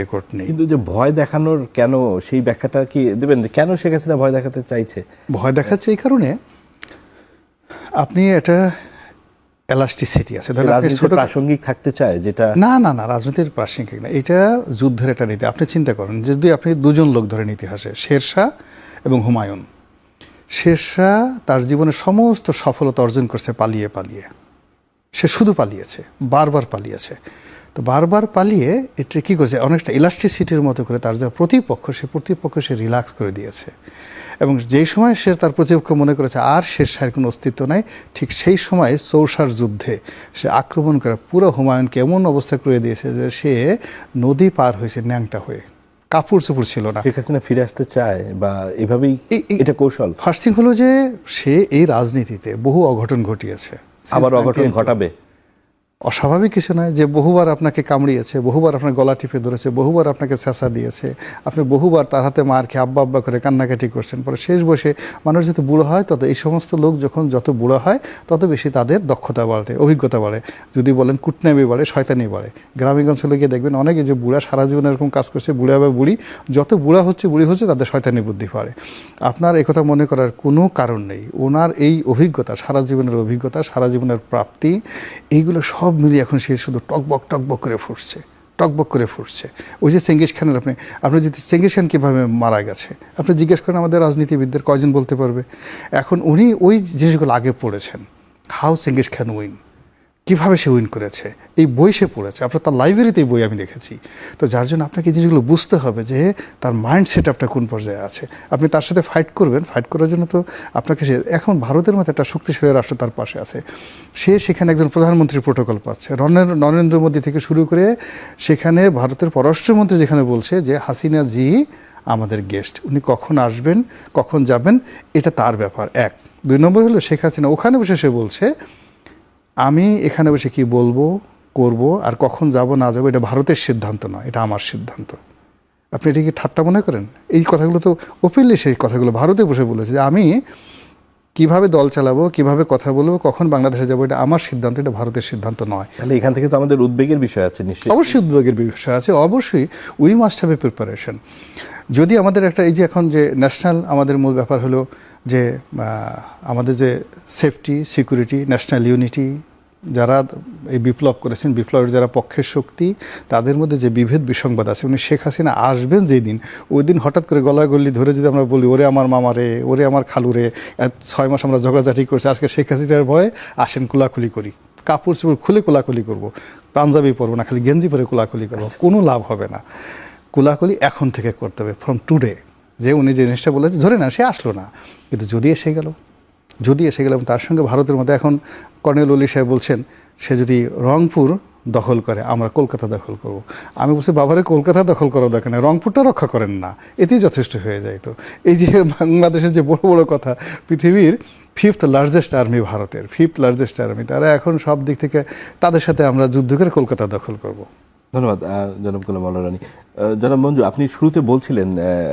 Record নেই। কিন্তু যে ভয় দেখানোর কেন, সেই ব্যাখ্যাটা কি দেবেন? কেন শেখ হাসিনা ভয় দেখাতে চাইছে? ভয় দেখাচ্ছে এই কারণে, আপনি এটা এলাস্টিসিটি আছে, ধরেন আপনি ছোট প্রাসঙ্গিক থাকতে চায় যেটা। না না না, রাজনীতির প্রাসঙ্গিক না, এটা যুদ্ধের একটা নীতি। আপনি চিন্তা করেন, যদি আপনি দুজন লোক ধরেন ইতিহাসে, শেরশাহ এবং হুমায়ুন। শেরশাহ তার জীবনের সমস্ত সফলতা অর্জন করছে পালিয়ে পালিয়ে, সে শুধু পালিয়েছে, বারবার পালিয়েছে। তো বারবার পালিয়ে এটা কী করছে, অনেকটা ইলাস্টিসিটির মতো করে তার যা প্রতিপক্ষ, সে প্রতিপক্ষ সে রিল্যাক্স করে দিয়েছে। এবং যেই সময় সে তার প্রতিপক্ষ মনে করেছে আর শেরশাহের কোনো অস্তিত্ব নাই, ঠিক সেই সময় চৌসার যুদ্ধে সে আক্রমণ করে পুরো হুমায়ুনকে এমন অবস্থা করে দিয়েছে যে সে নদী পার হয়েছে ন্যাংটা হয়ে, কাপড় চোপড় ছিল না। শেখ হাসিনা ফিরে আসতে চায় বা এভাবেই এটা কৌশল। ফার্স্ট থিং হলো যে সে এই রাজনীতিতে বহু অঘটন ঘটিয়েছে, আবার অঘটন ঘটাবে। অস্বাভাবিক কিছু নয় যে বহুবার আপনাকে কামড়িয়েছে, বহুবার আপনার গলা টিপে ধরেছে, বহুবার আপনাকে চেঁচা দিয়েছে, আপনি বহুবার তার হাতে মার খেয়ে আব্বা আব্বা করে কান্নাকাটি করছেন। পরে শেষ বসে মানুষ যত বুড়ো হয়, তত এই সমস্ত লোক যখন যত বুড়ো হয় তত বেশি তাদের দক্ষতা বাড়ে, অভিজ্ঞতা বাড়ে। যদি বলেন কুটনামি বাড়ে, শয়তানি বাড়ে। গ্রামীণ অঞ্চলে গিয়ে দেখবেন অনেকে যে বুড়া সারা জীবন এরকম কাজ করছে, বুড়া বা বুড়ি, যত বুড়া হচ্ছে বুড়ি হচ্ছে তাদের শয়তানি বুদ্ধি বাড়ে। আপনার একথা মনে করার কোনো কারণ নেই। ওনার এই অভিজ্ঞতা, সারা জীবনের অভিজ্ঞতা, সারা জীবনের প্রাপ্তি, এইগুলো সব মিলিয়ে এখন সে শুধু টকবক টকবক করে ফুটছে, টকবক করে ফুটছে। ওই যে চেঙ্গিস খানের, আপনি যদি চেঙ্গিস খান কীভাবে মারা গেছে আপনি জিজ্ঞেস করেন আমাদের রাজনীতিবিদদের, কয়জন বলতে পারবে? এখন উনি ওই জিনিসগুলো আগে পড়েছেন, হাউ চেঙ্গিস খান উইন, কীভাবে সে উইন করেছে, এই বই সে পড়েছে। আপনার তার লাইব্রেরিতে এই বই আমি দেখেছি। তো যার জন্য আপনাকে এই জিনিসগুলো বুঝতে হবে যে তার মাইন্ড সেট আপটা কোন পর্যায়ে আছে। আপনি তার সাথে ফাইট করবেন, ফাইট করার জন্য তো আপনাকে সে, এখন ভারতের মতো একটা শক্তিশালী রাষ্ট্র তার পাশে আছে, সে সেখানে একজন প্রধানমন্ত্রীর প্রোটোকল পাচ্ছে, নরেন্দ্র মোদী থেকে শুরু করে সেখানে ভারতের পররাষ্ট্রমন্ত্রী যেখানে বলছে যে হাসিনা জি আমাদের গেস্ট, উনি কখন আসবেন কখন যাবেন এটা তার ব্যাপার। এক, দুই নম্বর হলো শেখ হাসিনা ওখানে বসে সে বলছে আমি এখানে বসে কি বলবো করব আর কখন যাব না যাবো এটা ভারতের সিদ্ধান্ত নয়, এটা আমার সিদ্ধান্ত। আপনি এটা কি ঠাট্টা মনে করেন? এই কথাগুলো তো ওপেনলি সেই কথাগুলো ভারতে বসে বলেছে যে আমি কিভাবে দল চালাবো, কিভাবে কথা বলবো, কখন বাংলাদেশে যাবো এটা আমার সিদ্ধান্ত, এটা ভারতের সিদ্ধান্ত নয়। তাহলে এখান থেকে তো আমাদের উদ্বেগের বিষয় আছে নিশ্চয়ই। অবশ্যই উদ্বেগের বিষয় আছে, অবশ্যই we must have a preparation. যদি আমাদের একটা এই যে এখন যে ন্যাশনাল আমাদের মূল ব্যাপার হলো যে আমাদের যে সেফটি সিকিউরিটি ন্যাশনাল ইউনিটি, যারা এই বিপ্লব করেছেন, বিপ্লবের যারা পক্ষের শক্তি, তাদের মধ্যে যে বিভেদ বিসংবাদ আছে, উনি শেখ হাসিনা আসবেন যেই দিন, ওই দিন হঠাৎ করে গলাগলি ধরে যদি আমরা বলি ওরে আমার মামা রে, ওরে আমার খালু রে, 6 মাস আমরা ঝগড়াঝাটি করছি, আজকে শেখ হাসিনার ভয়ে আসেন কোলাকুলি করি, কাপড় চোপড় খুলে কোলাকুলি করবো, পাঞ্জাবি পরবো না, খালি গেঞ্জি পরে কোলাকুলি করবো, কোনো লাভ হবে না। কোলাকুলি এখন থেকে করতে হবে, ফ্রম টুডে। যে উনি যে জিনিসটা বলেছে ধরে না, সে আসলো না, কিন্তু যদি এসে গেল, যদি এসে গেল, তার সঙ্গে ভারতের মধ্যে এখন কর্নেল ওলি সাহেব বলছেন সে যদি রংপুর দখল করে আমরা কলকাতা দখল করব। আমি বলছি বাবারে কলকাতা দখল করার দরকার নেই, রংপুরটা রক্ষা করেন না, এতেই যথেষ্ট হয়ে যায়। তো এই যে বাংলাদেশের যে বড় বড় কথা, পৃথিবীর 5th লার্জেস্ট আর্মি, ভারতের 5th লার্জেস্ট আর্মি, তারা এখন সব দিক থেকে তাদের সাথে আমরা যুদ্ধ করে কলকাতা দখল করব। ধন্যবাদ জনাব গোলাম মাওলা রানী। জনাব মঞ্জু, আপনি শুরুতে বলছিলেন